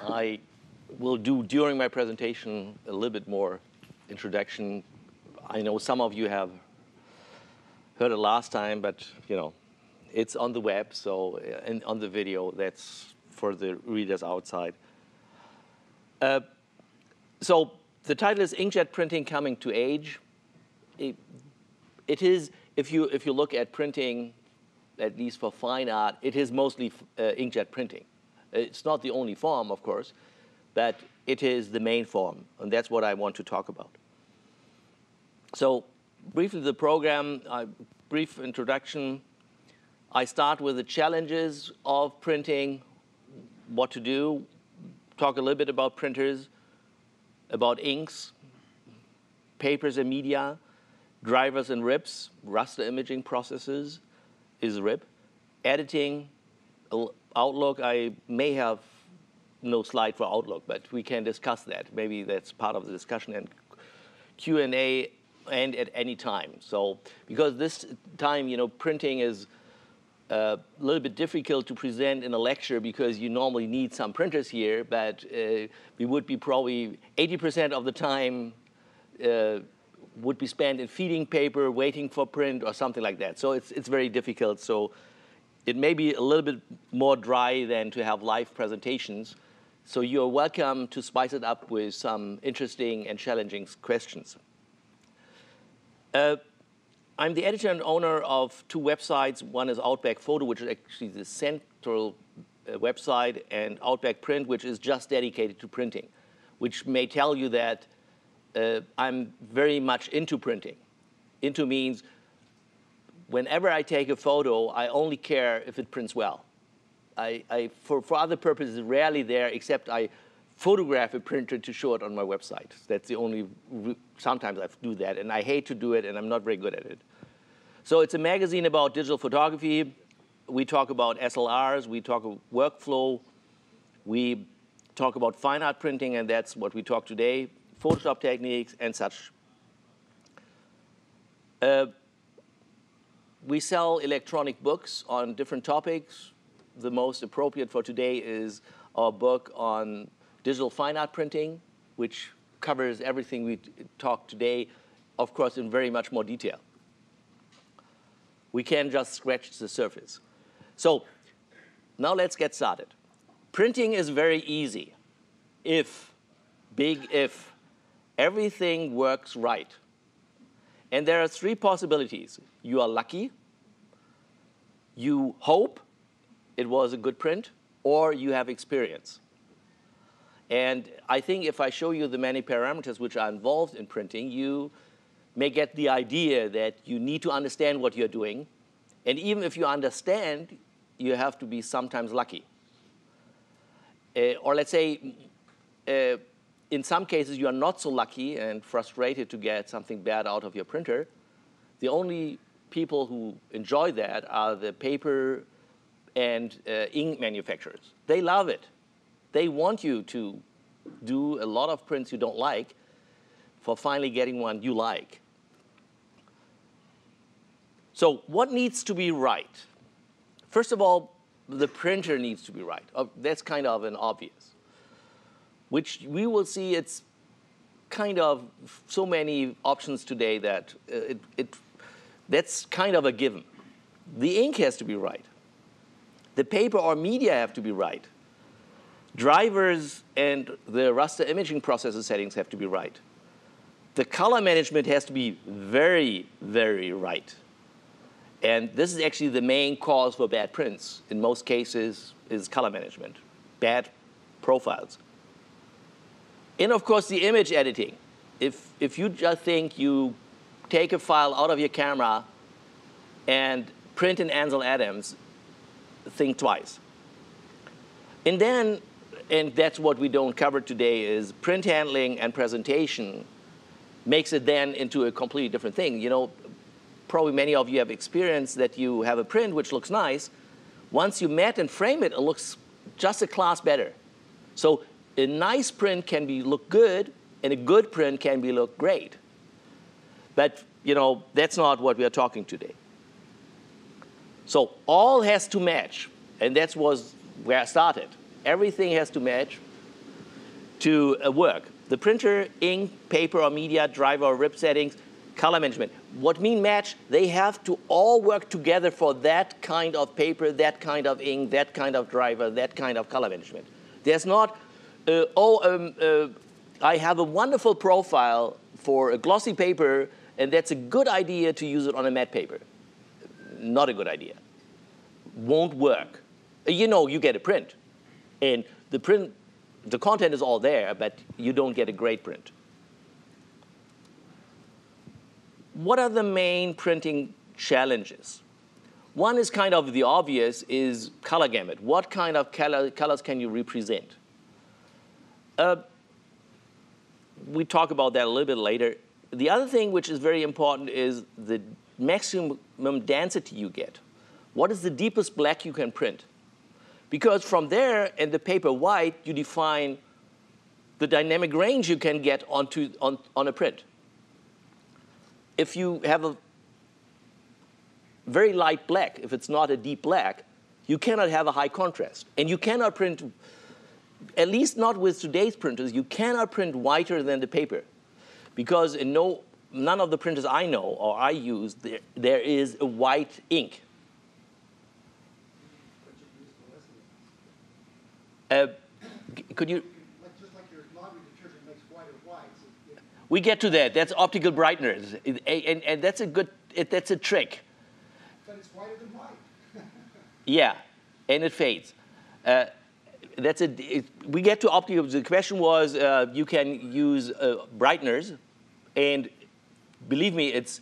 I will do, during my presentation, a little bit more introduction. I know some of you have heard it last time, but it's on the web, so and on the video. That's for the readers outside. So the title is Inkjet Printing Coming to Age. It is, if you look at printing, at least for fine art, it is mostly inkjet printing. It's not the only form, of course, but it is the main form, and that's what I want to talk about. So briefly, the program, brief introduction. I start with the challenges of printing, what to do, talk a little bit about printers, about inks, papers and media, drivers and RIPs, raster imaging processes is RIP, editing, Outlook. I may have no slide for Outlook, but we can discuss that. Maybe that's part of the discussion, and Q&A and at any time. So because this time, printing is a little bit difficult to present in a lecture because you normally need some printers here, but we would be probably 80% of the time would be spent in feeding paper, waiting for print, or something like that. So it's very difficult. So it may be a little bit more dry than to have live presentations. So you're welcome to spice it up with some interesting and challenging questions. I'm the editor and owner of two websites. One is Outback Photo, which is actually the central website, and Outback Print, which is just dedicated to printing, which may tell you that I'm very much into printing. Into means whenever I take a photo, I only care if it prints well. For other purposes, rarely there, except I photograph a printer to show it on my website. That's the only, sometimes I do that, and I hate to do it, and I'm not very good at it. So it's a magazine about digital photography. We talk about SLRs, we talk about workflow, we talk about fine art printing, and that's what we talk today, Photoshop techniques and such. We sell electronic books on different topics. The most appropriate for today is our book on digital fine art printing, which covers everything we talked today, of course, in very much more detail. We can just scratch the surface. So now let's get started. Printing is very easy if, big if, everything works right. And there are three possibilities. You are lucky, you hope it was a good print, or you have experience. And I think if I show you the many parameters which are involved in printing, you may get the idea that you need to understand what you're doing. And even if you understand, you have to be sometimes lucky. Or let's say, in some cases, you are not so lucky and frustrated to get something bad out of your printer. The only people who enjoy that are the paper and ink manufacturers. They love it. They want you to do a lot of prints you don't like for finally getting one you like. So what needs to be right? First of all, the printer needs to be right. That's kind of an obvious, which we will see it's kind of so many options today that that's kind of a given. The ink has to be right. The paper or media have to be right. Drivers and the raster imaging processor settings have to be right. The color management has to be very, very right. And this is actually the main cause for bad prints. In most cases, is color management, bad profiles. And of course, the image editing. If you just think you take a file out of your camera and print in Ansel Adams, think twice. And then, and that's what we don't cover today, is print handling and presentation makes it then into a completely different thing. Probably many of you have experienced that you have a print which looks nice. Once you mat and frame it, it looks just a class better. So a nice print can look good, and a good print can look great. But that's not what we are talking today. So all has to match, and that was where I started. Everything has to match to work. The printer, ink, paper or media, driver or rip settings, color management. What mean match? They have to all work together for that kind of paper, that kind of ink, that kind of driver, that kind of color management. There's not, I have a wonderful profile for a glossy paper, and that's a good idea to use it on a matte paper. Not a good idea. Won't work. You know, you get a print, and the content is all there, but you don't get a great print. What are the main printing challenges? One is kind of the obvious, is color gamut. What kind of colors can you represent? We talk about that a little bit later. The other thing which is very important is the maximum density you get. What is the deepest black you can print? Because from there, and the paper white, you define the dynamic range you can get on a print. If you have a very light black, if it's not a deep black, you cannot have a high contrast. And you cannot print, at least not with today's printers, you cannot print whiter than the paper. Because in none of the printers I know or I use, there is a white ink. Could you? Just like your laundry detergent makes white or white. So we get to that. That's optical brighteners, and that's a good. That's a trick. But it's whiter than white. Yeah, and it fades. We get to optical. The question was, you can use brighteners, and believe me, it's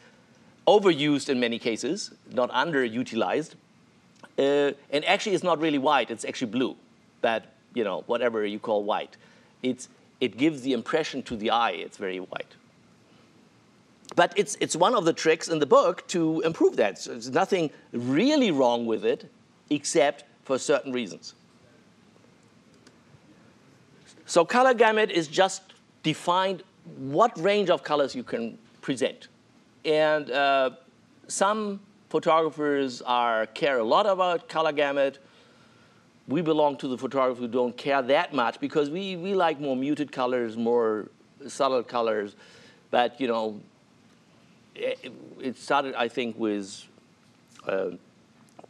overused in many cases, not underutilized. And actually, it's not really white. It's actually blue. But you know, whatever you call white, it gives the impression to the eye it's very white. But it's one of the tricks in the book to improve that. So there's nothing really wrong with it, except for certain reasons. So color gamut is just defined what range of colors you can present. And some photographers care a lot about color gamut. We belong to the photographers who don't care that much because we like more muted colors, more subtle colors. But you know, it started, I think, with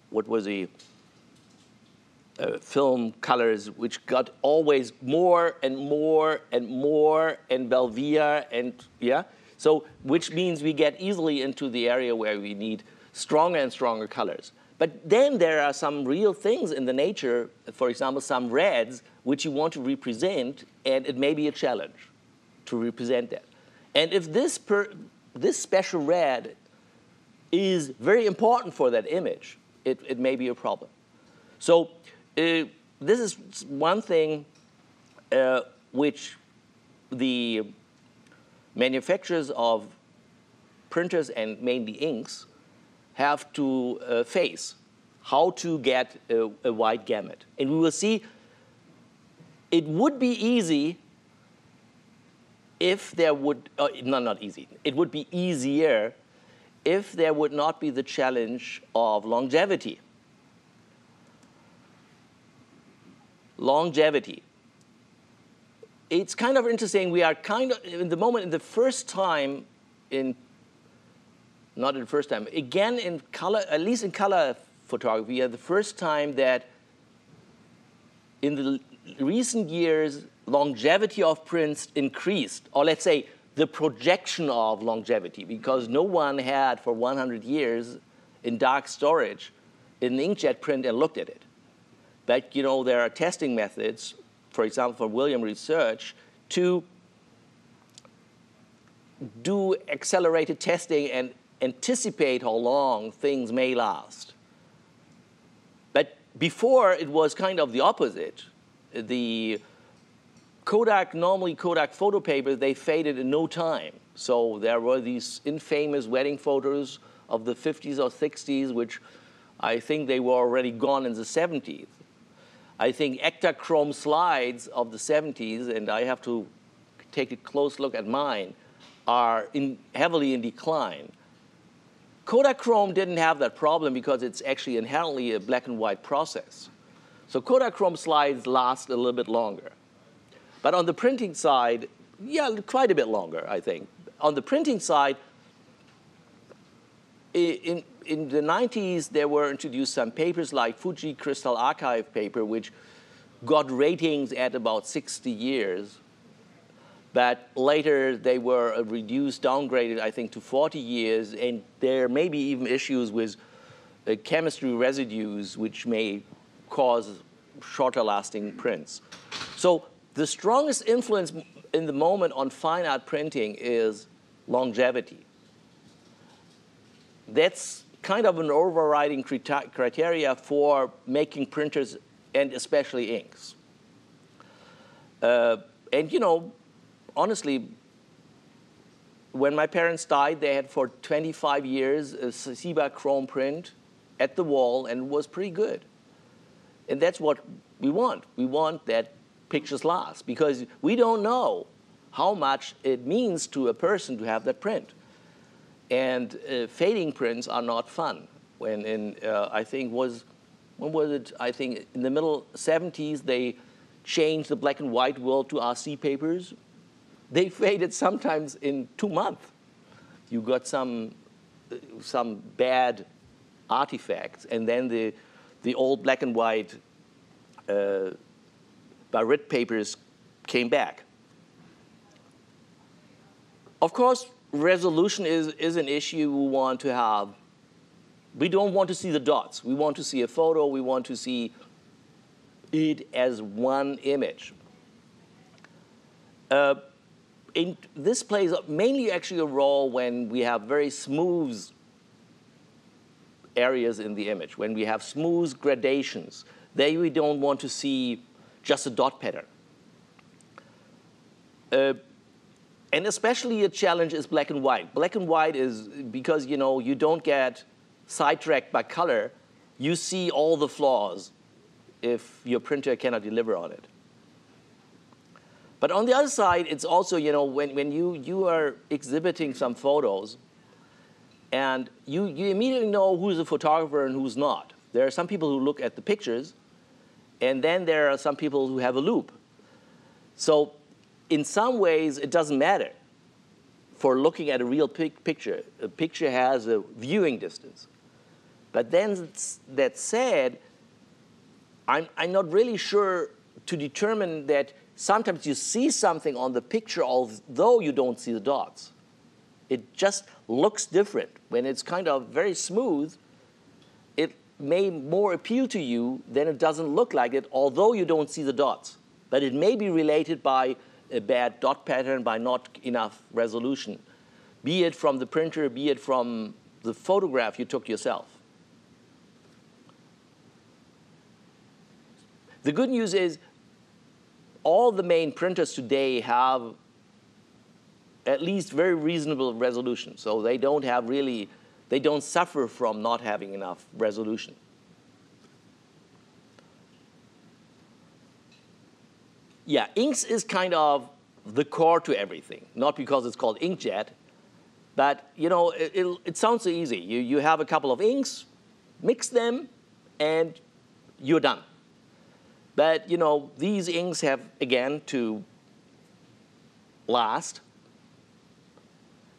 what was the film colors, which got always more and more and more, and Belvia, and yeah. So which means we get easily into the area where we need stronger and stronger colors. But then there are some real things in the nature, for example, some reds, which you want to represent, and it may be a challenge to represent that. And if this special red is very important for that image, it may be a problem. So this is one thing which the manufacturers of printers and mainly inks have to face, how to get a wide gamut. And we will see it would be easy if there would, not easy, it would be easier if there would not be the challenge of longevity. Longevity. It's kind of interesting. We are kind of, in the moment, in the first time not in the first time, again in color, at least in color photography, the first time that in the recent years, longevity of prints increased, or let's say the projection of longevity, because no one had for 100 years in dark storage an inkjet print and looked at it. But you know, there are testing methods, for example, from William Research, to do accelerated testing and anticipate how long things may last. But before, it was kind of the opposite. The normally Kodak photo papers, they faded in no time. So there were these infamous wedding photos of the 50s or 60s, which I think they were already gone in the 70s. I think Ektachrome slides of the 70s, and I have to take a close look at mine, are heavily in decline. Kodachrome didn't have that problem because it's actually inherently a black and white process. So Kodachrome slides last a little bit longer. But on the printing side, yeah, quite a bit longer, I think. On the printing side, in the 90s, there were introduced some papers like Fuji Crystal Archive paper, which got ratings at about 60 years. But later, they were reduced, downgraded, I think, to 40 years. And there may be even issues with chemistry residues, which may cause shorter lasting prints. So the strongest influence in the moment on fine art printing is longevity. That's kind of an overriding criteria for making printers and especially inks. And you know, honestly, when my parents died, they had for 25 years a Ciba chrome print at the wall, and it was pretty good. And that's what we want. We want that pictures last, because we don't know how much it means to a person to have that print. And fading prints are not fun. When in, I think when was it? I think in the middle 70s, they changed the black and white world to RC papers. They faded sometimes in 2 months. You got some bad artifacts, and then the old black and white Barrett papers came back. Of course, resolution is an issue we want to have. We don't want to see the dots. We want to see a photo. We want to see it as one image. This plays mainly actually a role when we have very smooth areas in the image, when we have smooth gradations. There we don't want to see just a dot pattern. And especially a challenge is black and white. Black and white is because you don't get sidetracked by color. You see all the flaws if your printer cannot deliver on it. But on the other side, it's also, when you are exhibiting some photos, and you immediately know who's a photographer and who's not. There are some people who look at the pictures, and then there are some people who have a loop. So in some ways, it doesn't matter for looking at a real picture. A picture has a viewing distance. But then that said, I'm not really sure to determine that sometimes you see something on the picture although you don't see the dots. It just looks different. When it's kind of very smooth, it may more appeal to you than it doesn't look like it, although you don't see the dots. But it may be related by a bad dot pattern, by not enough resolution, be it from the printer, be it from the photograph you took yourself. The good news is all the main printers today have at least very reasonable resolution. So they don't suffer from not having enough resolution. Yeah, inks is kind of the core to everything, not because it's called Inkjet, but it sounds so easy. You have a couple of inks, mix them, and you're done. But these inks have, again, to last.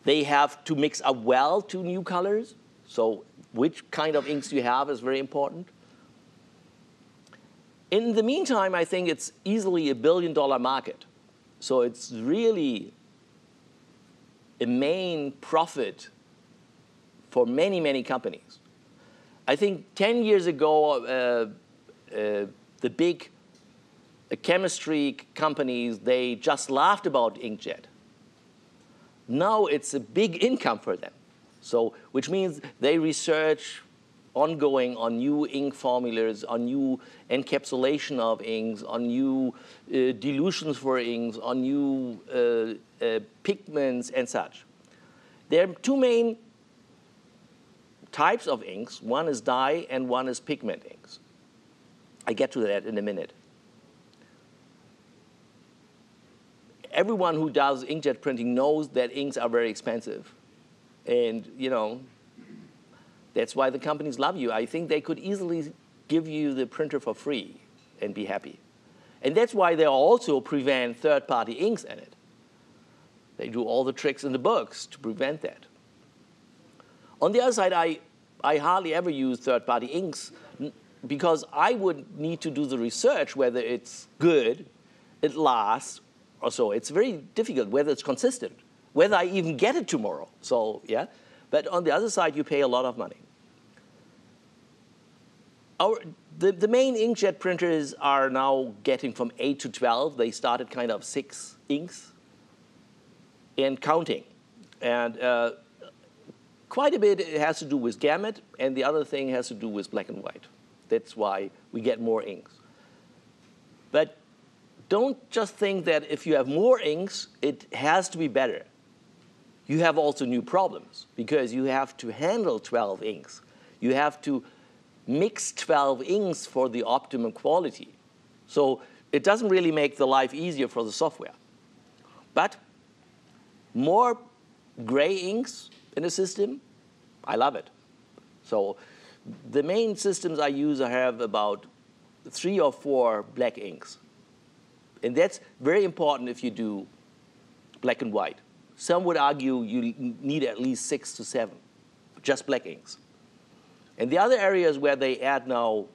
They have to mix up well to new colors. So which kind of inks you have is very important. In the meantime, I think it's easily a $1 billion market. So it's really a main profit for many, many companies. I think 10 years ago, the big chemistry companies, they just laughed about inkjet. Now it's a big income for them. So, which means they research ongoing on new ink formulas, on new encapsulation of inks, on new dilutions for inks, on new pigments and such. There are two main types of inks. One is dye and one is pigment inks. I get to that in a minute. Everyone who does inkjet printing knows that inks are very expensive. And, that's why the companies love you. I think they could easily give you the printer for free and be happy. And that's why they also prevent third-party inks in it. They do all the tricks in the books to prevent that. On the other side, I hardly ever use third-party inks because I would need to do the research whether it's good, it lasts, or so. It's very difficult whether it's consistent, whether I even get it tomorrow. So, yeah. But on the other side, you pay a lot of money. The main inkjet printers are now getting from 8 to 12. They started kind of 6 inks and counting. And quite a bit has to do with gamut, and the other thing has to do with black and white. That's why we get more inks. But don't just think that if you have more inks, it has to be better. You have also new problems, because you have to handle 12 inks. You have to mix 12 inks for the optimum quality. So it doesn't really make the life easier for the software. But more gray inks in a system, I love it. So the main systems I use, I have about 3 or 4 black inks. And that's very important if you do black and white. Some would argue you need at least 6 to 7, just black inks. And the other areas where they add now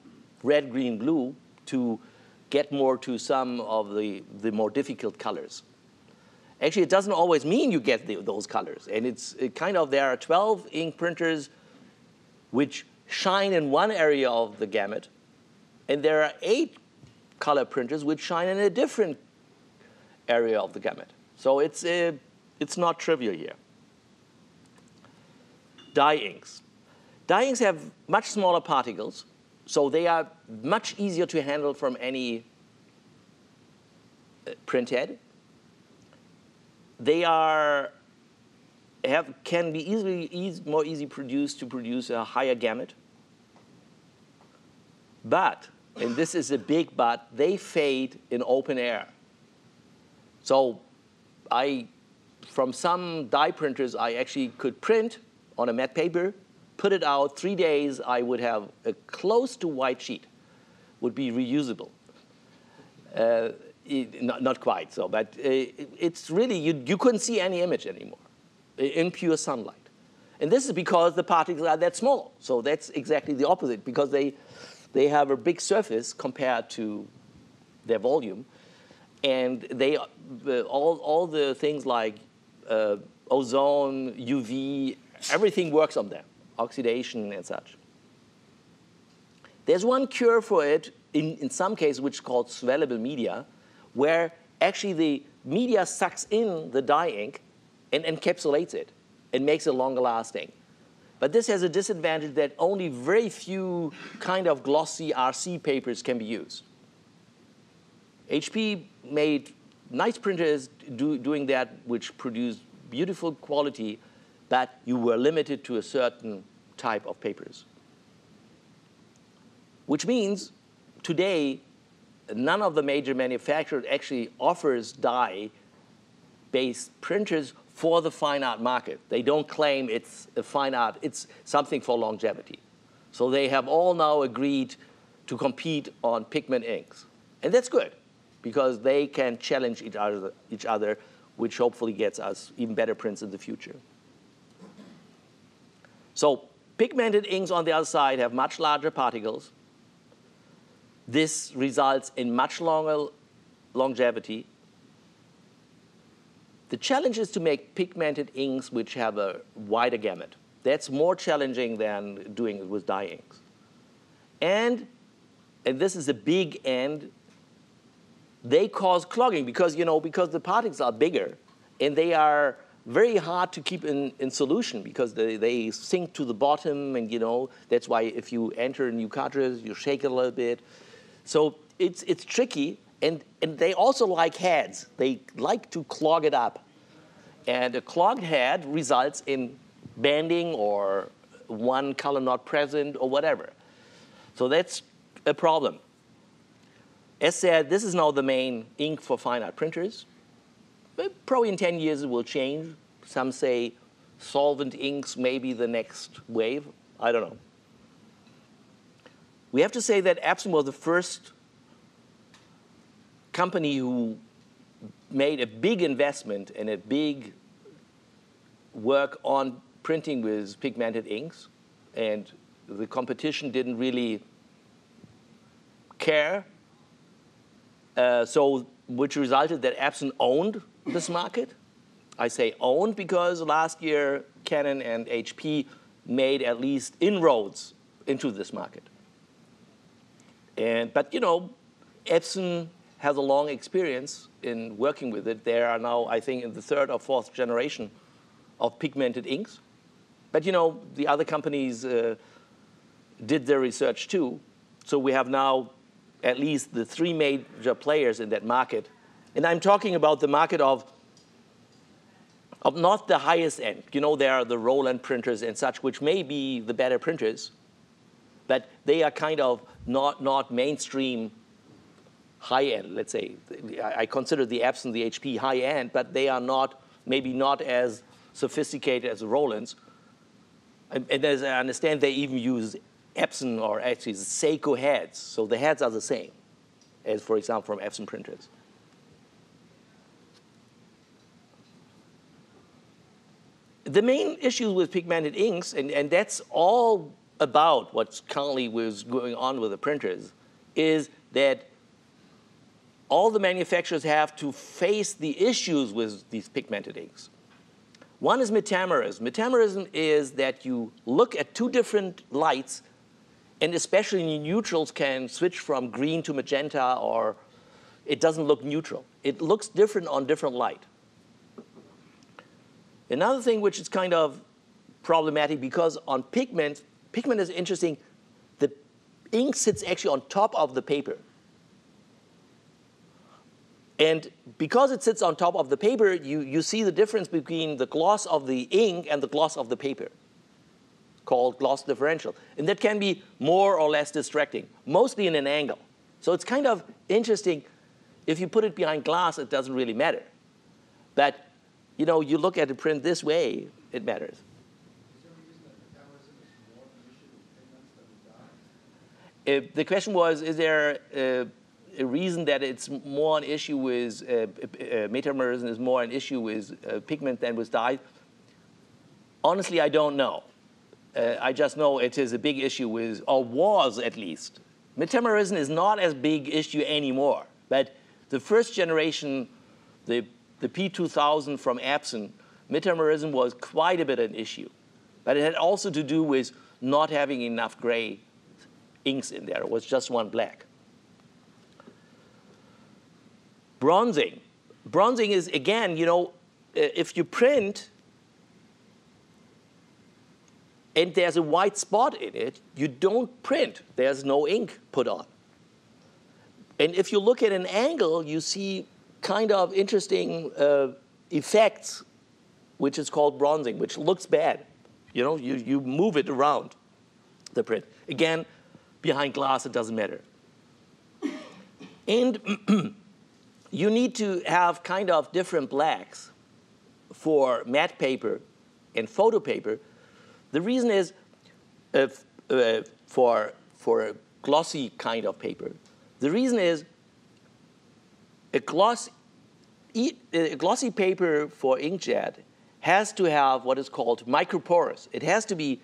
red, green, blue to get more to some of the more difficult colors. Actually, it doesn't always mean you get those colors. And there are 12 ink printers which shine in one area of the gamut, and there are 8 color printers which shine in a different area of the gamut. So it's not trivial here. Dye inks. Dye inks have much smaller particles, so they are much easier to handle from any printhead. They can be more easily produced to produce a higher gamut. But, and this is a big but, they fade in open air. So from some dye printers, I actually could print on a matte paper, put it out, 3 days, I would have a close to white sheet, would be reusable. Not quite so, but it's really, you couldn't see any image anymore in pure sunlight. And this is because the particles are that small. So that's exactly the opposite, because they have a big surface compared to their volume. And all the things like ozone, UV, everything works on them, oxidation and such. There's one cure for it in some cases, which is called swellable media, where actually the media sucks in the dye ink and encapsulates it and makes it longer lasting. But this has a disadvantage that only very few kind of glossy RC papers can be used. HP made nice printers doing that, which produced beautiful quality, but you were limited to a certain type of papers. Which means today, none of the major manufacturers actually offers dye-based printers for the fine art market. They don't claim it's a fine art, it's something for longevity. So they have all now agreed to compete on pigment inks. And that's good, because they can challenge each other, which hopefully gets us even better prints in the future. So pigmented inks on the other side have much larger particles. This results in much longer longevity. The challenge is to make pigmented inks which have a wider gamut. That's more challenging than doing it with dye inks. And this is a big and, they cause clogging because the particles are bigger and they are very hard to keep in solution because they sink to the bottom, and that's why if you enter a new cartridge, you shake it a little bit. So it's tricky, and they also like heads. They like to clog it up. And a clogged head results in banding or one color not present or whatever. So that's a problem. As said, this is now the main ink for fine art printers. But probably in 10 years it will change. Some say solvent inks may be the next wave. I don't know. We have to say that Epson was the first company who made a big investment and a big work on printing with pigmented inks, and the competition didn't really care. Which resulted that Epson owned this market. I say owned because last year Canon and HP made at least inroads into this market. But you know, Epson has a long experience in working with it. They are now, I think, in the 3rd or 4th generation of pigmented inks. But you know, the other companies did their research too. So we have now at least the 3 major players in that market. And I'm talking about the market of not the highest end. You know, there are the Roland printers and such, which may be the better printers, but they are kind of not mainstream high end, let's say. I consider the Epson, the HP high end, but they are maybe not as sophisticated as the Rolands. And as I understand, they even use Epson or actually Seiko heads. So the heads are the same as, for example, from Epson printers. The main issue with pigmented inks, and that's all about what's currently was going on with the printers, is that all the manufacturers have to face the issues with these pigmented inks. One is metamerism. Metamerism is that you look at 2 different lights, and especially neutrals can switch from green to magenta, or it doesn't look neutral. It looks different on different light. Another thing which is kind of problematic, because on pigment is interesting, the ink sits actually on top of the paper. And because it sits on top of the paper, you see the difference between the gloss of the ink and the gloss of the paper, called gloss differential. And that can be more or less distracting, mostly in an angle. So it's kind of interesting. If you put it behind glass, it doesn't really matter. But you know, you look at the print this way, it matters. Is there a reason that metamerism is more of an issue with pigments than with dyes? The question was, is there a reason that it's more an issue with metamerism is more an issue with pigment than with dye? Honestly, I don't know. I just know it is a big issue with, or was at least. Metamerism is not as big issue anymore. But the first generation, the P2000 from Epson, metamerism was quite a bit an issue. But it had also to do with not having enough gray inks in there. It was just one black. Bronzing. Bronzing is, again, you know, if you print and there's a white spot in it, you don't print. There's no ink put on. And if you look at an angle, you see kind of interesting effects, which is called bronzing, which looks bad. You know, you move it around the print. Again, behind glass, it doesn't matter. And you need to have kind of different blacks for matte paper and photo paper. The reason is for a glossy kind of paper. The reason is a glossy paper for inkjet has to have what is called microporous. It has to be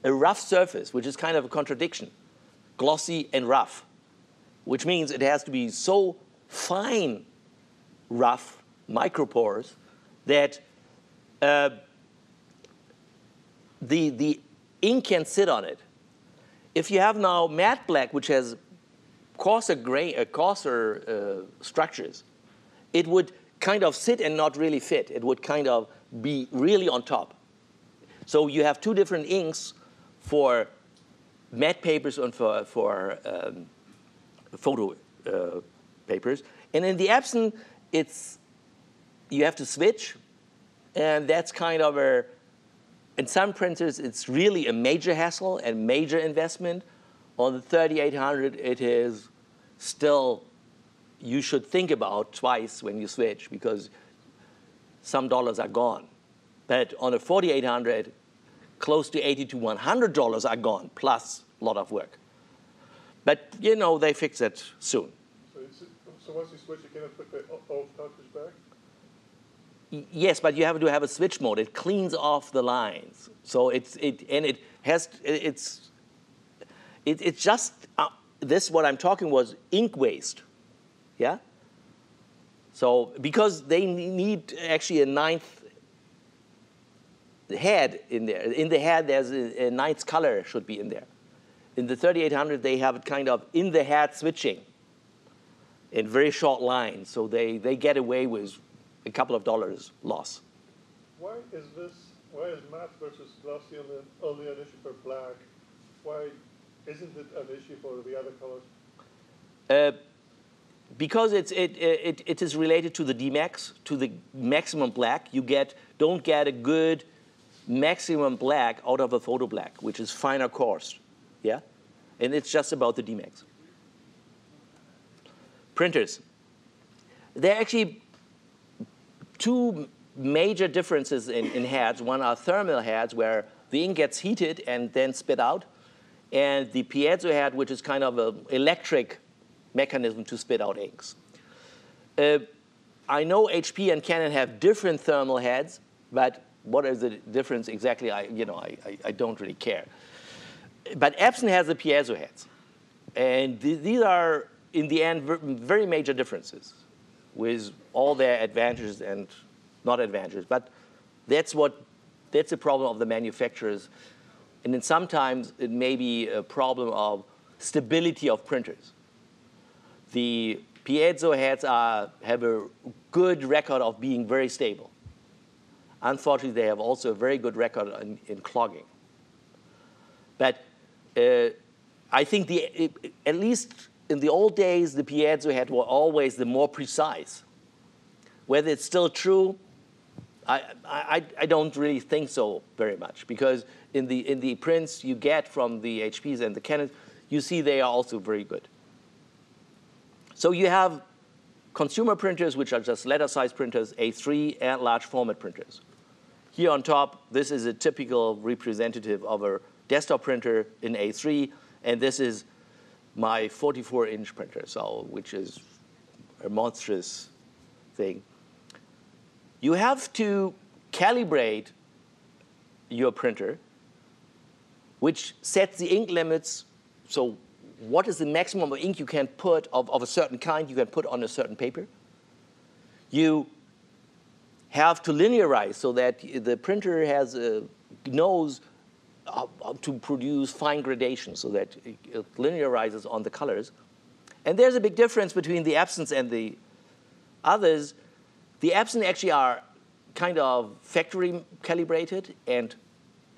a rough surface, which is kind of a contradiction, glossy and rough, which means it has to be so fine, rough, microporous that the ink can sit on it. If you have now matte black, which has coarser structures, it would kind of sit and not really fit. It would kind of be really on top. So you have 2 different inks for matte papers and for photo papers. And in the Epson, you have to switch. And that's kind of in some printers, it's really a major hassle and major investment. On the 3800, it is still, you should think about twice when you switch because some dollars are gone. But on a 4800, close to $80 to $100 are gone, plus a lot of work. But, you know, they fix it soon. So So once you switch, you cannot put the old cartridge back? Yes, but you have to have a switch mode. It cleans off the lines. So it's just this. What I'm talking was ink waste. Yeah. So because they need actually a ninth head in there. In the head, there's a ninth color should be in there. In the 3800, they have it kind of in the head switching in very short lines. So they get away with a couple of dollars loss. Why is matte versus glossy only an issue for black? Why isn't it an issue for the other colors? Because it is related to the Dmax, to the maximum black. You don't get a good maximum black out of a photo black, which is finer coarse, yeah? And it's just about the Dmax. Printers. There are actually two major differences in heads. One are thermal heads, where the ink gets heated and then spit out, and the piezo head, which is kind of an electric mechanism to spit out inks. I know HP and Canon have different thermal heads, but what is the difference exactly? I don't really care. But Epson has the piezo heads, and these are in the end very major differences, with all their advantages and not advantages. But that's a problem of the manufacturers, and then sometimes it may be a problem of stability of printers. The piezo heads have a good record of being very stable. Unfortunately, they have also a very good record in clogging. But I think at least in the old days, the piezo head were always the more precise. Whether it's still true, I don't really think so very much, because in the prints you get from the HPs and the Canons, you see they are also very good. So you have consumer printers, which are just letter-size printers, A3, and large format printers. Here on top, this is a typical representative of a desktop printer in A3, and this is my 44-inch printer, which is a monstrous thing. You have to calibrate your printer, which sets the ink limits. So what is the maximum of ink you can put of a certain kind you can put on a certain paper? You have to linearize so that the printer knows how to produce fine gradation so that it linearizes on the colors. And there's a big difference between the Epsons and the others. The Epson actually are kind of factory calibrated and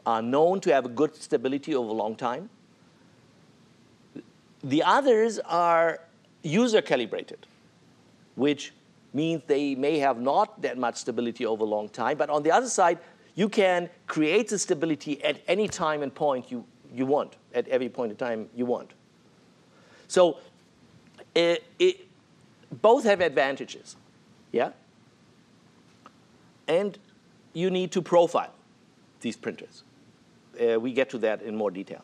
are known to have a good stability over a long time. The others are user calibrated, which means they may have not that much stability over a long time. But on the other side, you can create the stability at any time and point you want, at every point in time you want. So both have advantages, yeah? And you need to profile these printers. We get to that in more detail.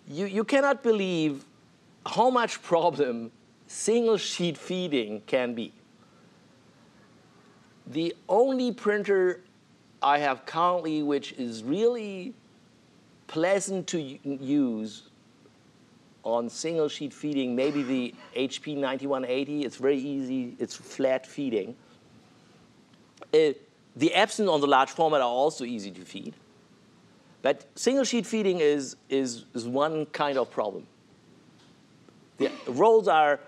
You cannot believe how much problem single sheet feeding can be. The only printer I have currently which is really pleasant to use on single sheet feeding, maybe the HP 9180. It's very easy. It's flat feeding. The Epson on the large format are also easy to feed. But single sheet feeding is one kind of problem. The rolls are,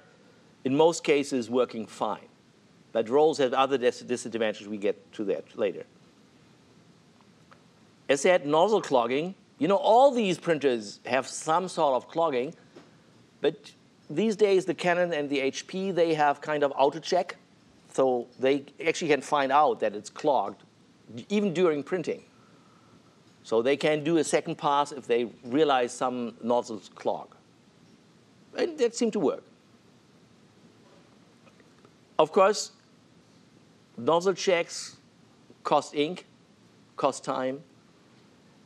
in most cases, working fine. But rolls have other disadvantages. We get to that later. As I said, nozzle clogging. You know, all these printers have some sort of clogging. But these days, the Canon and the HP, they have kind of auto-check. So they actually can find out that it's clogged, even during printing. So they can do a second pass if they realize some nozzles clog. And that seemed to work. Of course, nozzle checks cost ink, cost time,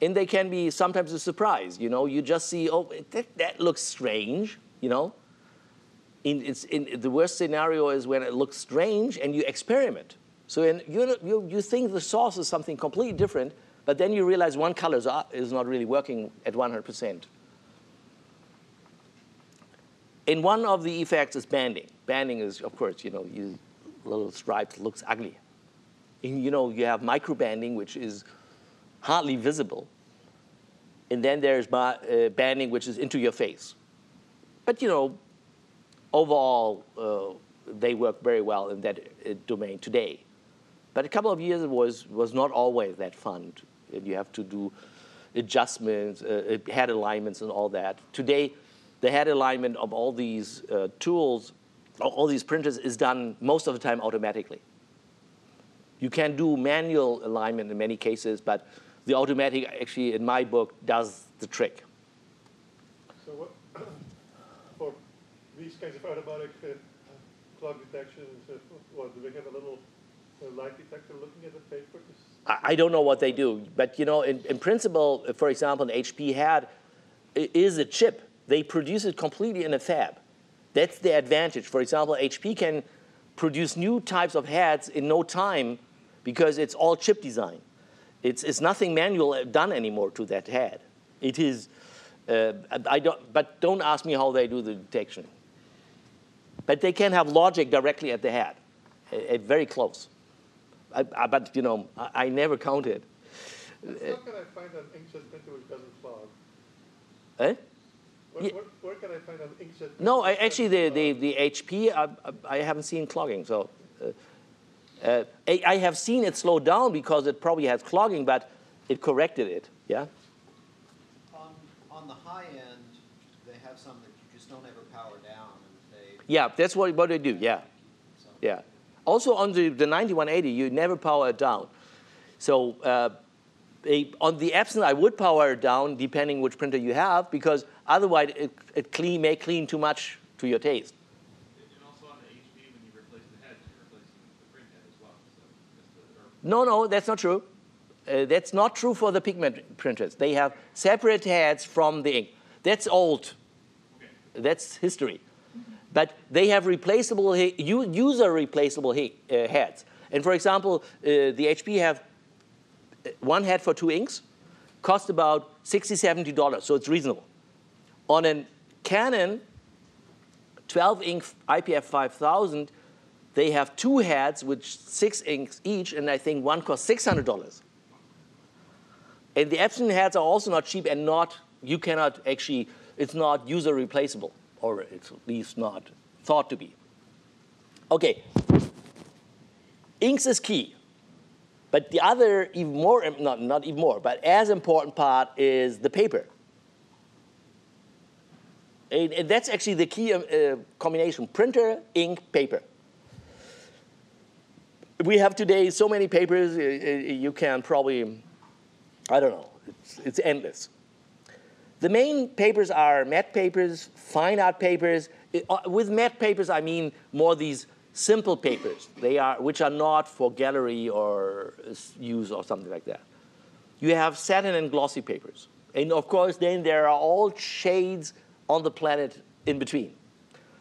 and they can be sometimes a surprise. You know, you just see, oh, that looks strange, you know. The worst scenario is when it looks strange and you experiment. So you think the source is something completely different, but then you realize one color is not really working at 100%. And one of the effects is banding. Banding is, of course, little stripes looks ugly. And, you have microbanding, which is hardly visible. And then there's banding, which is into your face. But, overall, they work very well in that domain today. But a couple of years it was not always that fun. And you have to do adjustments, head alignments, and all that. Today, the head alignment of all these tools, all these printers, is done most of the time automatically. You can do manual alignment in many cases, but the automatic, actually, in my book, does the trick. So for these kinds of automatic clog detections, do they have a little light detector looking at the paper? I don't know what they do, but in principle, for example, an HP head is a chip. They produce it completely in a fab. That's the advantage. For example, HP can produce new types of heads in no time because it's all chip design. It's nothing manual done anymore to that head. It is, but don't ask me how they do the detection. But they can have logic directly at the head, very close. But I never counted. How can I find an inkjet printer which doesn't clog? Eh? Where can I find an inkjet printer? No, actually, the HP, I haven't seen clogging. So I have seen it slow down because it probably has clogging, but it corrected it. Yeah. On the high end, they have some that you just don't ever power down, and they. Yeah, that's what they do. Yeah. So. Yeah. Also on the 9180, you never power it down. So on the Epson, I would power it down depending which printer you have, because otherwise it may clean too much to your taste. And also on the HP, when you replace the heads, you're replacing the print head as well. So No, that's not true. That's not true for the pigment printers. They have separate heads from the ink. That's old. Okay. That's history. But they have replaceable, user replaceable heads. And for example, the HP have one head for 2 inks, cost about $60, $70, so it's reasonable. On a Canon 12-ink IPF 5000, they have 2 heads with 6 inks each, and I think one costs $600. And the Epson heads are also not cheap, and you cannot actually, it's not user replaceable, or it's at least not thought to be. Okay, inks is key. But the other, even more, not even more, but as important part is the paper. And that's actually the key combination: printer, ink, paper. We have today so many papers, you can probably, I don't know, it's endless. The main papers are matte papers, fine art papers. With matte papers, I mean more these simple papers, which are not for gallery or use or something like that. You have satin and glossy papers. And of course, then there are all shades on the planet in between.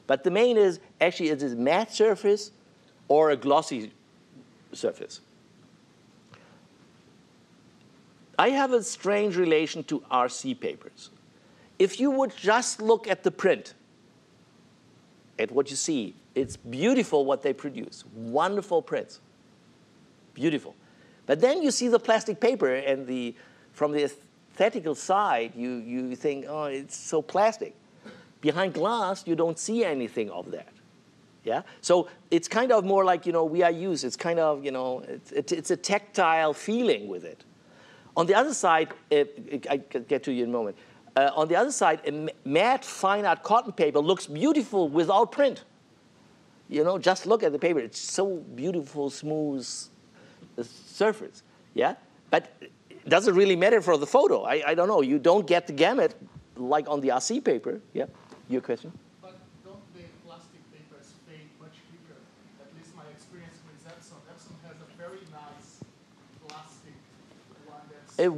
But the main is actually it is a matte surface or a glossy surface. I have a strange relation to RC papers. If you would just look at the print, at what you see, it's beautiful what they produce. Wonderful prints. Beautiful. But then you see the plastic paper, and from the aesthetical side, you think, oh, it's so plastic. Behind glass, you don't see anything of that. Yeah? So it's kind of more like, we are used. It's kind of, it's a tactile feeling with it. On the other side, I can get to you in a moment. On the other side, a matte fine art cotton paper looks beautiful without print. Just look at the paper. It's so beautiful, smooth surface. Yeah? But does it really matter for the photo? I don't know. You don't get the gamut like on the RC paper. Yeah? Your question? But don't the plastic papers fade much quicker? At least my experience with Epson. Epson has a very nice plastic one that's...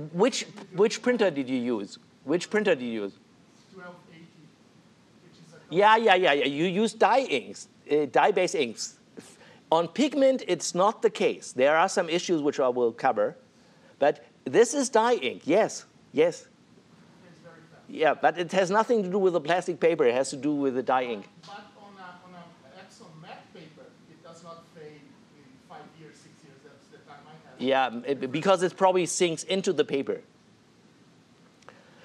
Which printer did you use? Which printer did you use? 1280, which is a Yeah. You use dye inks, dye-based inks. On pigment, it's not the case. There are some issues which I will cover, but this is dye ink. Yes. It's very fast. Yeah, but it has nothing to do with the plastic paper. It has to do with the dye ink. But on a Epson matte paper, it does not fade in 5 years, 6 years. That's the time I have. Yeah, because it probably sinks into the paper.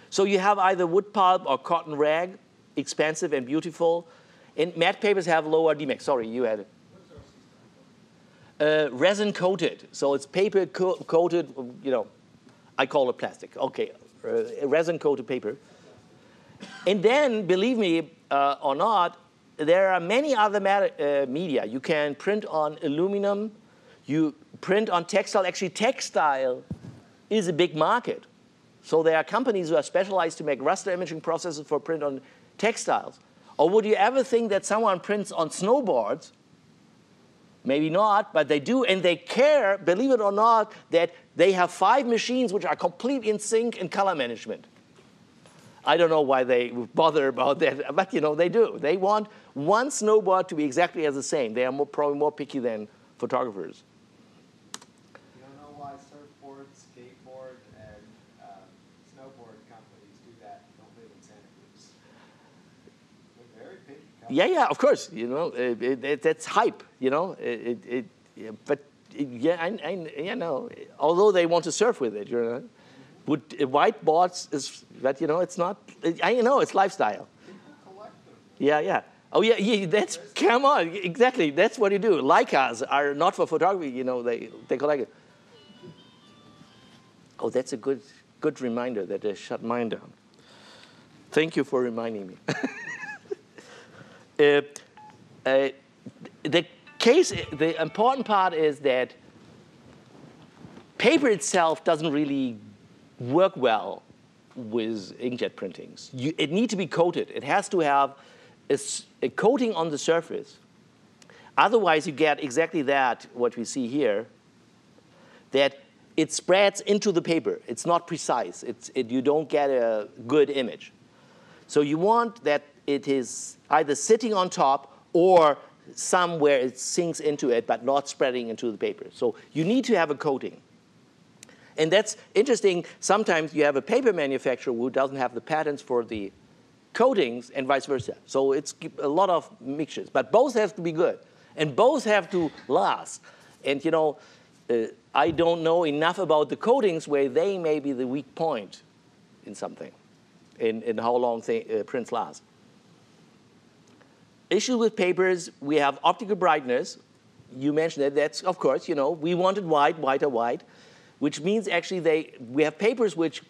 So you have either wood pulp or cotton rag, expensive and beautiful. And matte papers have lower DMAX. Sorry, you had it. Resin coated. So it's paper coated, I call it plastic. Okay, resin coated paper. And then, believe me or not, there are many other media. You can print on aluminum. You print on textile. Actually, textile is a big market. So there are companies who are specialized to make raster imaging processes for print on textiles. Or would you ever think that someone prints on snowboards? Maybe not, but they do, and they care, believe it or not, that they have 5 machines which are complete in sync in color management. I don't know why they bother about that, but they do. They want one snowboard to be exactly as the same. They are probably more picky than photographers. You don't know why surfboard, skateboard, and snowboard companies do that. Don't live in Santa Cruz. They're very picky. Yeah, of course. That's hype. But I know. Although they want to surf with it, Would whiteboards is, but it's not. It's lifestyle. Yeah. Oh yeah. That's come on. Exactly. That's what you do. Leicas are not for photography. They collect it. Oh, that's a good reminder that they shut mine down. Thank you for reminding me. The important part is that paper itself doesn't really work well with inkjet printings. It needs to be coated. It has to have a coating on the surface. Otherwise, you get exactly that, what we see here, that it spreads into the paper. It's not precise. You don't get a good image. So you want that it is either sitting on top or somewhere it sinks into it, but not spreading into the paper. So you need to have a coating. And that's interesting. Sometimes you have a paper manufacturer who doesn't have the patents for the coatings and vice versa. So it's a lot of mixtures. But both have to be good. And both have to last. And, I don't know enough about the coatings where they may be the weak point in something, in how long prints last. Issue with papers, we have optical brightness. You mentioned it. That's, of course, we wanted white, which means actually we have papers which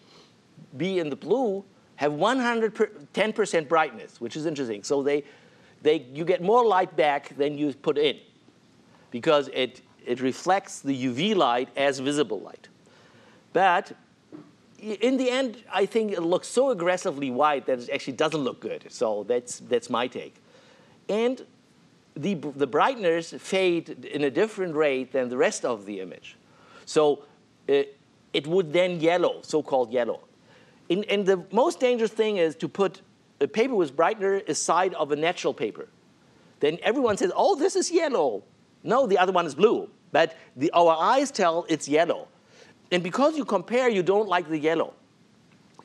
be in the blue have 110% brightness, which is interesting. So you get more light back than you put in because it reflects the UV light as visible light. But in the end, I think it looks so aggressively white that it actually doesn't look good. So that's my take. And the brightness fade in a different rate than the rest of the image. So it would then yellow, so-called yellow. And the most dangerous thing is to put a paper with brightener aside of a natural paper. Then everyone says, oh, this is yellow. No, the other one is blue. But our eyes tell it's yellow. And because you compare, you don't like the yellow.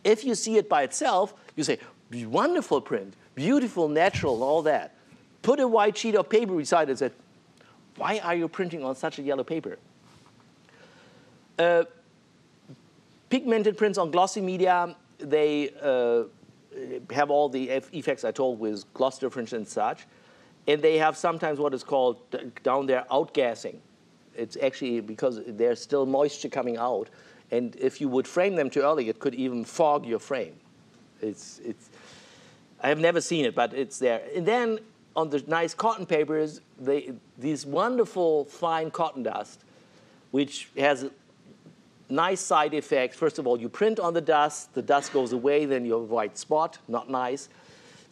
If you see it by itself, you say, wonderful print, beautiful, natural, and all that. Put a white sheet of paper beside it and say, why are you printing on such a yellow paper? Pigmented prints on glossy media, they have all the effects I told with gloss difference and such. And they have sometimes what is called down there outgassing. It's actually because there's still moisture coming out. And if you would frame them too early, it could even fog your frame. I have never seen it, but it's there. And then on the nice cotton papers, these wonderful fine cotton dust, which has nice side effects. First of all, you print on the dust goes away, then you have a white spot, not nice.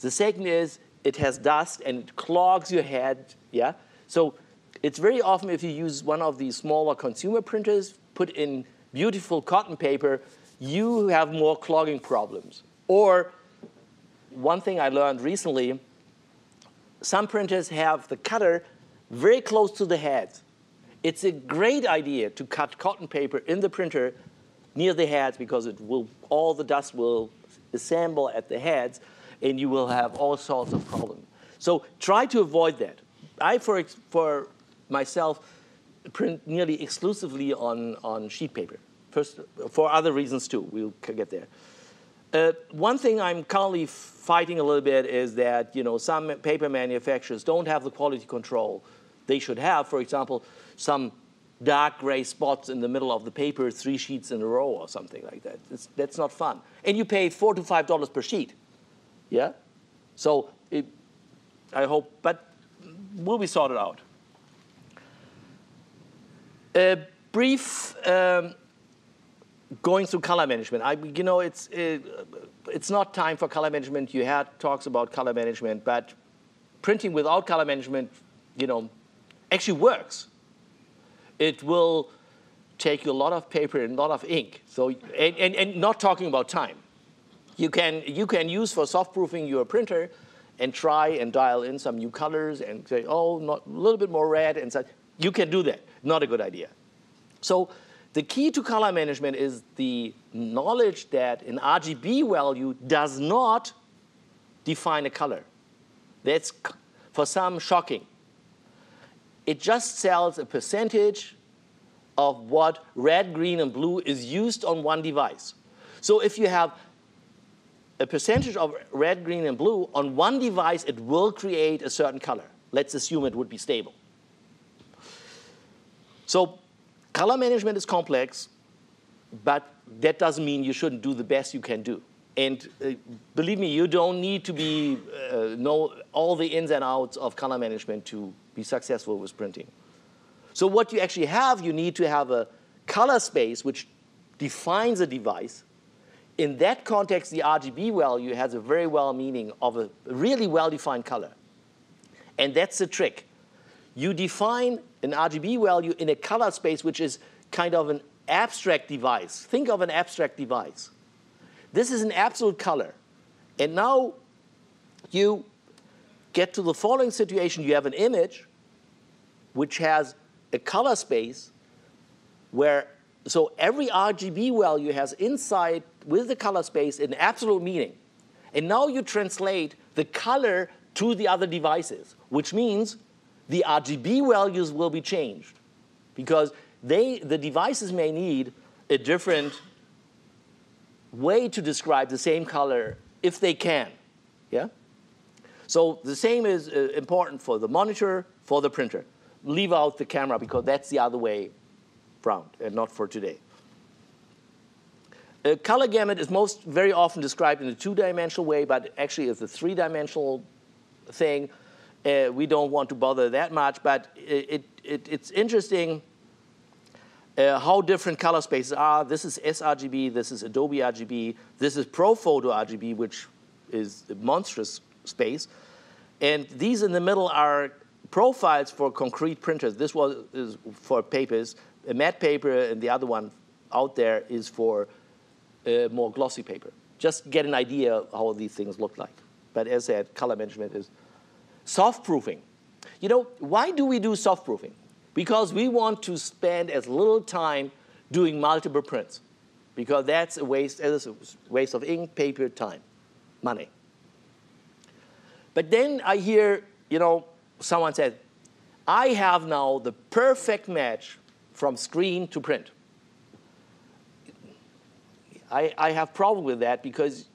The second is it has dust and it clogs your head, yeah? So it's very often if you use one of these smaller consumer printers, put in beautiful cotton paper, you have more clogging problems. Or one thing I learned recently, some printers have the cutter very close to the heads. It's a great idea to cut cotton paper in the printer near the heads because all the dust will assemble at the heads and you will have all sorts of problems. So try to avoid that. I, for myself, print nearly exclusively on sheet paper. First, for other reasons too, we'll get there. One thing I'm currently fighting a little bit is that some paper manufacturers don't have the quality control they should have. For example, some dark gray spots in the middle of the paper, 3 sheets in a row or something like that. That's not fun. And you pay $4 to $5 per sheet. Yeah? So I hope, but will be sorted out. Brief going through color management. It's not time for color management. You had talks about color management, but printing without color management, actually works. It will take you a lot of paper and a lot of ink. So, and not talking about time. You can use for soft proofing your printer and try and dial in some new colors and say, oh, not, a little bit more red and such. You can do that. Not a good idea. So the key to color management is the knowledge that an RGB value does not define a color. That's, for some, shocking. It just tells a percentage of what red, green, and blue is used on one device. So if you have a percentage of red, green, and blue on one device, it will create a certain color. Let's assume it would be stable. So color management is complex, but that doesn't mean you shouldn't do the best you can do. And believe me, you don't need to know all the ins and outs of color management to be successful with printing. So what you actually have, you need to have a color space which defines a device. In that context, the RGB value has a very well meaning of a really well-defined color. And that's the trick. You define an RGB value in a color space which is kind of an abstract device. Think of an abstract device. This is an absolute color. And now you get to the following situation. You have an image which has a color space where, so every RGB value has inside with the color space an absolute meaning. And now you translate the color to the other devices, which means the RGB values will be changed because the devices may need a different way to describe the same color if they can. Yeah? So the same is important for the monitor, for the printer. Leave out the camera because that's the other way round and not for today. A color gamut is very often described in a 2-dimensional way, but actually it's a 3-dimensional thing. We don't want to bother that much, but it's interesting how different color spaces are. This is sRGB, this is Adobe RGB, this is ProPhoto RGB, which is a monstrous space. And these in the middle are profiles for concrete printers. This is for papers, a matte paper, and the other one out there is for more glossy paper. Just get an idea how these things look like. But as I said, color management is soft proofing. Why do we do soft proofing? Because we want to spend as little time doing multiple prints. Because that's a waste of ink, paper, time, money. But then I hear, someone said, I have now the perfect match from screen to print. I have problem with that because,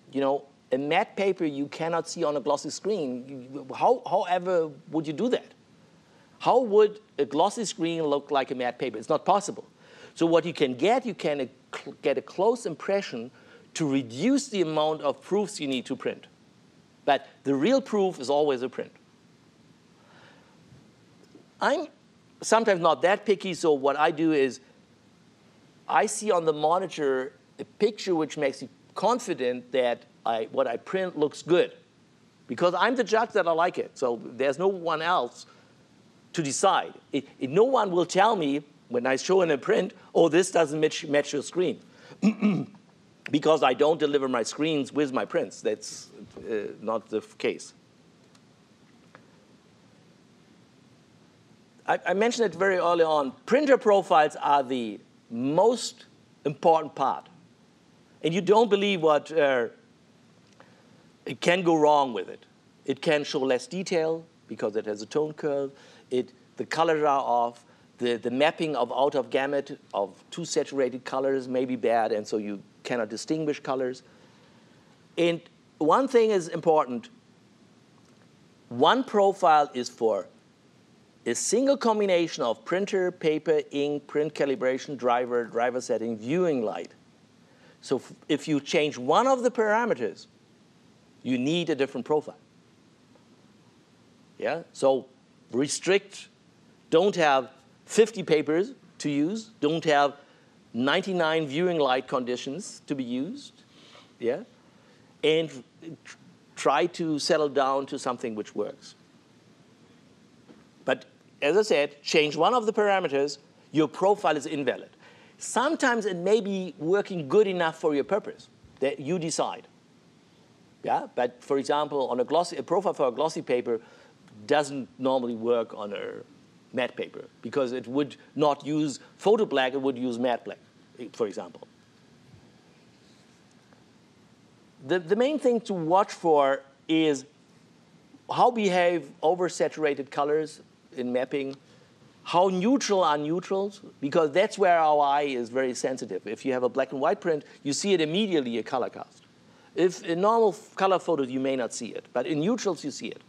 a matte paper you cannot see on a glossy screen. However would you do that? How would a glossy screen look like a matte paper? It's not possible. So what you can get a close impression to reduce the amount of proofs you need to print. But the real proof is always a print. I'm sometimes not that picky, so what I do is I see on the monitor a picture which makes me confident that what I print looks good. Because I'm the judge that I like it, so there's no one else to decide. No one will tell me when I show in a print, oh, this doesn't match your screen. Because I don't deliver my screens with my prints. That's not the case. I mentioned it very early on. Printer profiles are the most important part. And you don't believe what it can go wrong with it. It can show less detail because it has a tone curve. The colors are off. The mapping of out of gamut of two saturated colors may be bad, and so you cannot distinguish colors. And one thing is important. One profile is for a single combination of printer, paper, ink, print calibration, driver setting, viewing light. So if you change one of the parameters, you need a different profile. Yeah? So restrict, don't have 50 papers to use, don't have 99 viewing light conditions to be used, yeah? And try to settle down to something which works. But as I said, change one of the parameters, your profile is invalid. Sometimes it may be working good enough for your purpose that you decide. Yeah? But for example, on a profile for a glossy paper doesn't normally work on a matte paper because it would not use photo black, it would use matte black, for example. The main thing to watch for is how behave oversaturated colors in mapping, how neutral are neutrals, because that's where our eye is very sensitive. If you have a black and white print, you see it immediately, a color cast. If in normal color photos, you may not see it, but in neutrals, you see it.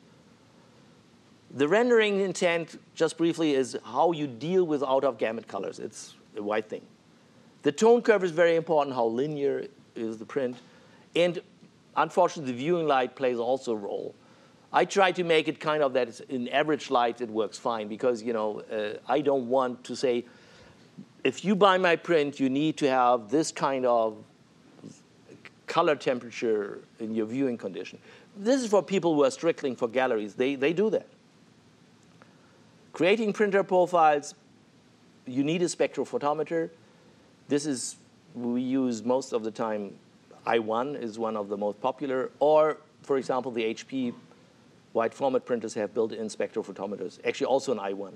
The rendering intent, just briefly, is how you deal with out-of-gamut colors. It's a white thing. The tone curve is very important, how linear is the print. And unfortunately, the viewing light plays also a role. I try to make it kind of that it's in average light, it works fine, because I don't want to say, if you buy my print, you need to have this kind of color temperature in your viewing condition. This is for people who are strictly for galleries. They do that. Creating printer profiles, you need a spectrophotometer. We use most of the time, I1 is one of the most popular, or for example, the HP wide format printers have built-in spectrophotometers, actually also an I1.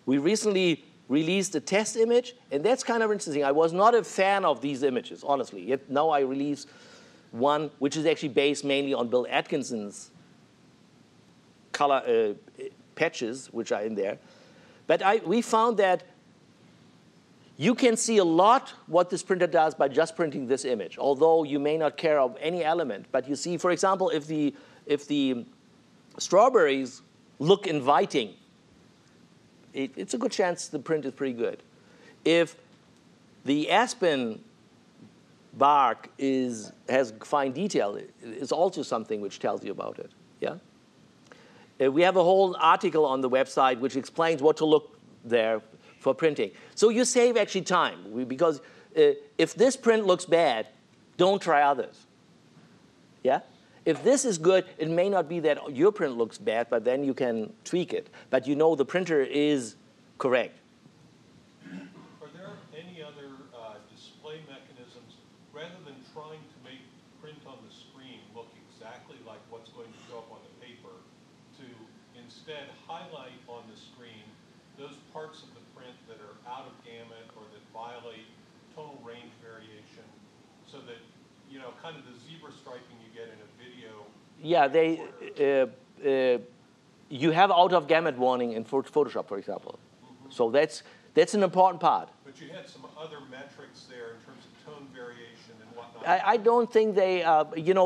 We recently released a test image, and that's kind of interesting. I was not a fan of these images, honestly. Yet now I release one which is actually based mainly on Bill Atkinson's color patches, which are in there. But we found that you can see a lot what this printer does by just printing this image, although you may not care of any element. But you see, for example, if the strawberries look inviting, it's a good chance the print is pretty good. If the aspen bark has fine detail, it's also something which tells you about it. Yeah? We have a whole article on the website which explains what to look there for printing. So you save actually time, because if this print looks bad, don't try others. Yeah? If this is good, it may not be that your print looks bad, but then you can tweak it. But you know the printer is correct. Are there any other display mechanisms, rather than trying to make print on the screen look exactly like what's going to show up on the paper, to instead highlight on the screen those parts of the print that are out of gamut or that violate tonal range variation, so that, kind of the zebra striping you get in a video? Yeah, you have out of gamut warning in Photoshop, for example. Mm-hmm. So that's an important part. But you had some other metrics there in terms of tone variation and whatnot. I don't think they,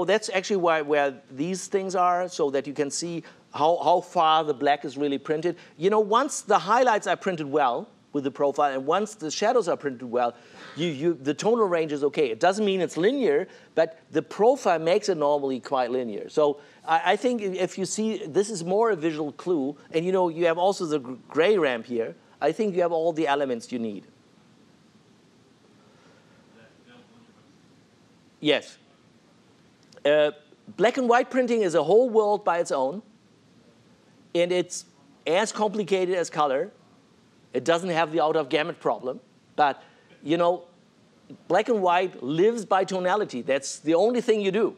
that's actually where these things are, so that you can see how far the black is really printed. Once the highlights are printed well with the profile, and once the shadows are printed well, the tonal range is okay. It doesn't mean it's linear, but the profile makes it normally quite linear. So I think if you see, this is more a visual clue, and you have also the gray ramp here. I think you have all the elements you need. Yes. Black and white printing is a whole world by its own, and it's as complicated as color. It doesn't have the out-of-gamut problem, but black and white lives by tonality. That's the only thing you do.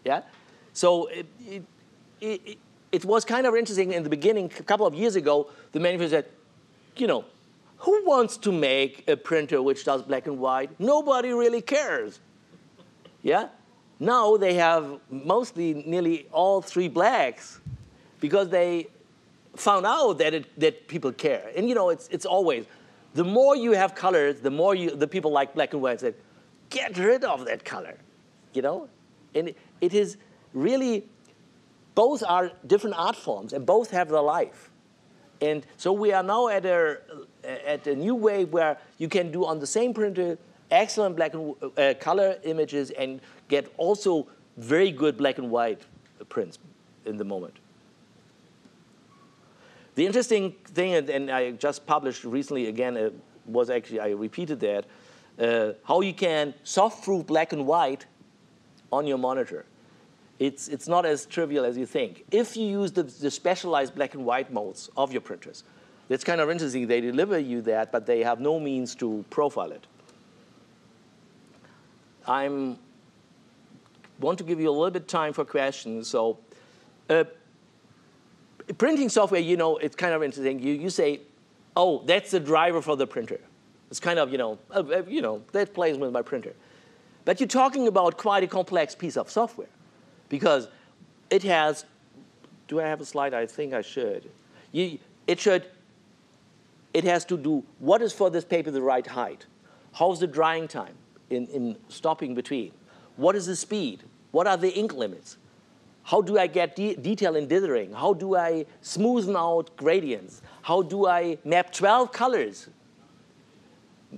Yeah. So it was kind of interesting in the beginning, a couple of years ago, the manufacturer said, you know, who wants to make a printer which does black and white? Nobody really cares. Yeah? Now they have mostly nearly all three blacks because they found out that people care. And you know, it's always, the more you have colors, the more the people like black and white say, get rid of that color, you know? And it is really, both are different art forms and both have their life. And so we are now at a new way where you can do on the same printer excellent black and color images and get also very good black and white prints in the moment. The interesting thing, and I just published recently again, was actually, I repeated that, how you can soft-proof black and white on your monitor. It's not as trivial as you think. If you use the specialized black and white modes of your printers, it's kind of interesting. They deliver you that, but they have no means to profile it. I want to give you a little bit of time for questions. So printing software, you know, it's kind of interesting. You say, oh, that's the driver for the printer. It's kind of, you know, that plays with my printer. But you're talking about quite a complex piece of software because it has, do I have a slide? I think I should. It has to do what is for this paper the right height? How's the drying time in stopping between? What is the speed? What are the ink limits? How do I get detail in dithering? How do I smoothen out gradients? How do I map 12 colors?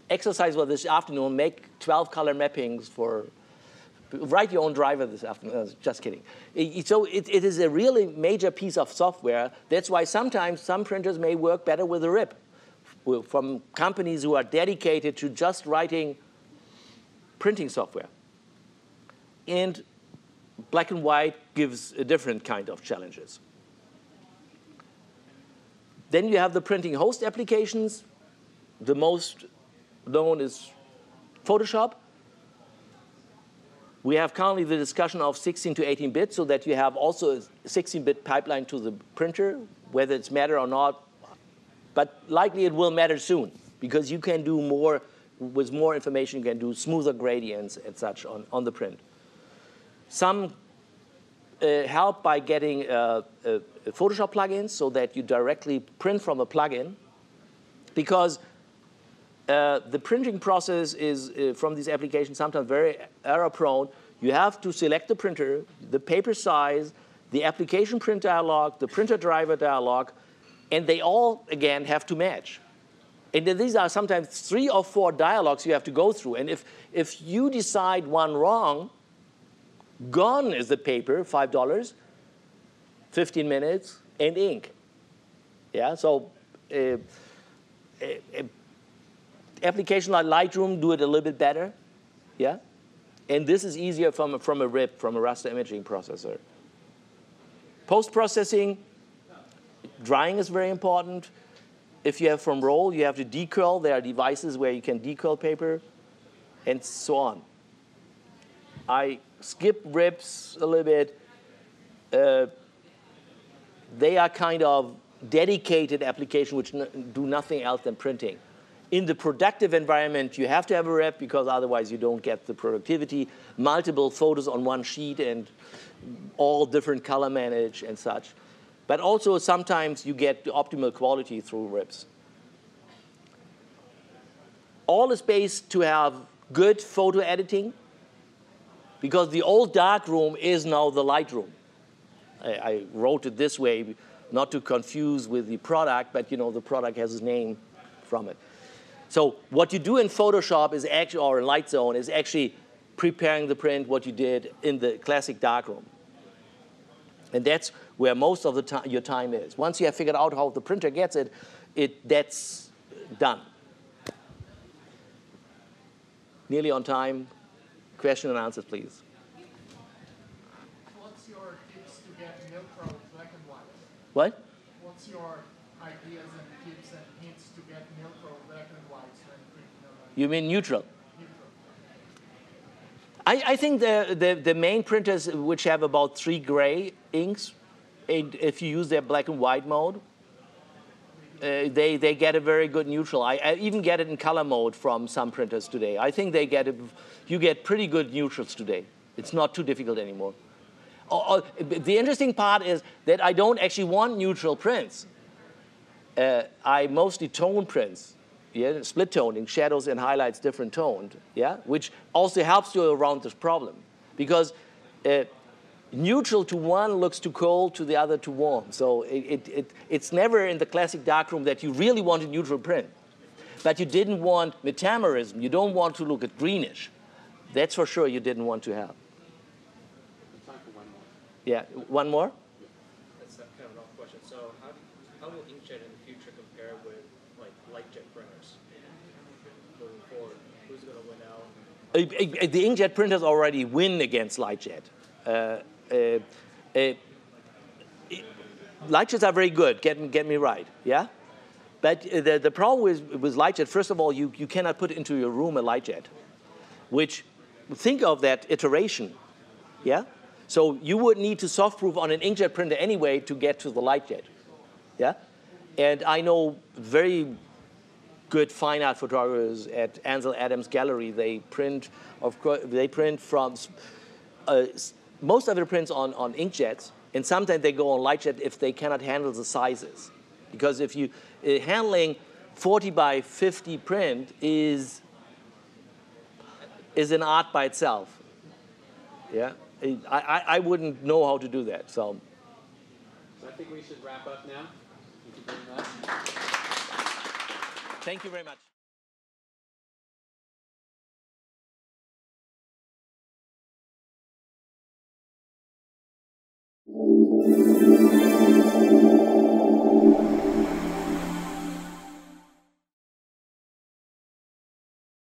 Exercise for this afternoon, make 12 color mappings for, write your own driver this afternoon. Just kidding. So it is a really major piece of software. That's why sometimes some printers may work better with a RIP from companies who are dedicated to just writing printing software. And black and white gives a different kind of challenges. Then you have the printing host applications. The most known is Photoshop. We have currently the discussion of 16 to 18 bits, so that you have also a 16-bit pipeline to the printer, whether it's matter or not. But likely it will matter soon, because you can do more, with more information, you can do smoother gradients and such on the print. Some help by getting Photoshop plugins so that you directly print from a plugin, because the printing process is, from these applications, sometimes very error-prone. You have to select the printer, the paper size, the application print dialog, the printer driver dialog, and they all, again, have to match. And then these are sometimes 3 or 4 dialogues you have to go through. And if you decide one wrong, gone is the paper, $5, 15 minutes, and ink. Yeah, so application like Lightroom do it a little bit better. Yeah, and this is easier from a RIP, from a raster imaging processor. Post-processing, drying is very important. If you have from roll, you have to decurl. There are devices where you can decurl paper, and so on. I skip RIPs a little bit. They are kind of dedicated applications which do nothing else than printing. In the productive environment, you have to have a RIP because otherwise you don't get the productivity. Multiple photos on one sheet and all different color managed and such. But also sometimes you get the optimal quality through RIPs. All is based to have good photo editing, because the old darkroom is now the Lightroom. I wrote it this way, not to confuse with the product, but you know the product has its name from it. So what you do in Photoshop is actually, or in Lightzone, is actually preparing the print what you did in the classic darkroom. And that's where most of the your time is. Once you have figured out how the printer gets it, that's done. Nearly on time. Question and answers, please. What's your tips to get neutral black and white? What? What's your ideas and tips and hints to get neutral black and whites when printing? You mean neutral? Neutral. I think the main printers which have about 3 gray inks And if you use their black and white mode, they get a very good neutral. I even get it in color mode from some printers today. I think you get pretty good neutrals today. It's not too difficult anymore. The interesting part is that I don't actually want neutral prints. I mostly tone prints, yeah, split toning, shadows and highlights different toned, yeah, which also helps you around this problem, because neutral to one looks too cold, to the other too warm. So it's never in the classic darkroom that you really want a neutral print, but you didn't want metamerism. You don't want to look at greenish. That's for sure you didn't want to have. Time for one more. Yeah, one more. That's kind of an off question. So how will inkjet in the future compare with like lightjet printers moving forward? Who's going to win out? The inkjet printers already win against lightjet. Lightjets are very good. Get me right, yeah. But the problem with lightjet, first of all, you cannot put into your room a lightjet, which think of that iteration, yeah. So you would need to softproof on an inkjet printer anyway to get to the lightjet, yeah. And I know very good fine art photographers at Ansel Adams Gallery. They print, from most of the prints on inkjets, and sometimes they go on lightjet if they cannot handle the sizes, because if you handling 40 by 50 print is an art by itself. Yeah, I wouldn't know how to do that. So I think we should wrap up now. Thank you very much. thank you very much.